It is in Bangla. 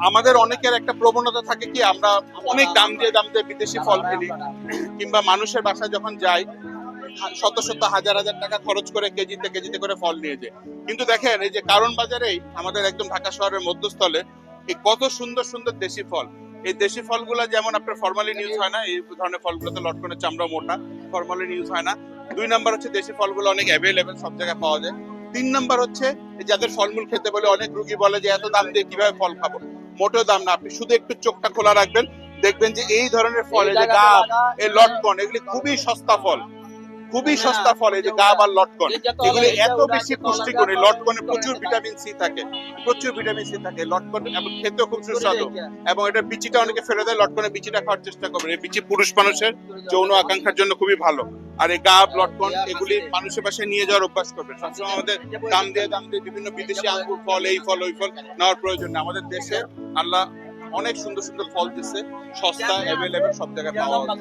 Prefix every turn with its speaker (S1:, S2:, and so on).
S1: আমাদের অনেকের একটা প্রবণতা থাকে কি, আমরা অনেক দাম দিয়ে বিদেশি ফল কিনি, কিংবা মানুষের বাসায় যখন যাই শত শত হাজার হাজার টাকা খরচ করে কেজিতে করে ফল নিয়ে যায়। কিন্তু দেখেন এই যে কারণ বাজারেই আমাদের একদম ঢাকা শহরের মধ্যস্থলে এই কত সুন্দর সুন্দর দেশি ফল। এই দেশি ফলগুলা যেমন আপনার ফরমালিন ইউজ হয় না, এই ধরনের ফলগুলোতে লটকনের চামড়া মোটা, ফরমালিন ইউজ হয় না। 2 নাম্বার হচ্ছে দেশি ফলগুলো অনেক অ্যাভেলেবেল, সব জায়গায় পাওয়া যায়। 3 নাম্বার হচ্ছে যাদের ফলমূল খেতে বলে অনেক রোগী বলে যে এত দাম দিয়ে কিভাবে ফল খাবো, মোটেও দাম না। আপনি শুধু একটু চোখটা খোলা রাখবেন, দেখবেন যে এই ধরনের ফল, এই যে গাব, এই লটকন, এগুলি খুবই সস্তা ফল, খুবই সস্তা ফল। এই যে গাব আর লটকন, এগুলি এত বেশি পুষ্টিগুণ। এই লটকনে প্রচুর ভিটামিন সি থাকে, প্রচুর ভিটামিন সি থাকে লটকন, এবং খেতেও খুব সুস্বাদু। এবং এটা বিচিটা অনেকে ফেলে দেয়, লটকনের বিচিটা খাওয়ার চেষ্টা করবেন। এই বিচি পুরুষ মানুষের যৌন আকাঙ্ক্ষার জন্য খুবই ভালো। আর এই গাব লটকন এগুলি মানুষের বাসায় নিয়ে যাওয়ার অভ্যাস করবে। সবসময় আমাদের দাম দিয়ে বিভিন্ন বিদেশি আঙ্গুর ফল, এই ফল ওই ফল নেওয়ার প্রয়োজন নেই। আমাদের দেশে আল্লাহ অনেক সুন্দর সুন্দর ফল দিচ্ছে, সস্তা, অ্যাভেলেবেল, সব জায়গায় পাওয়া যায়।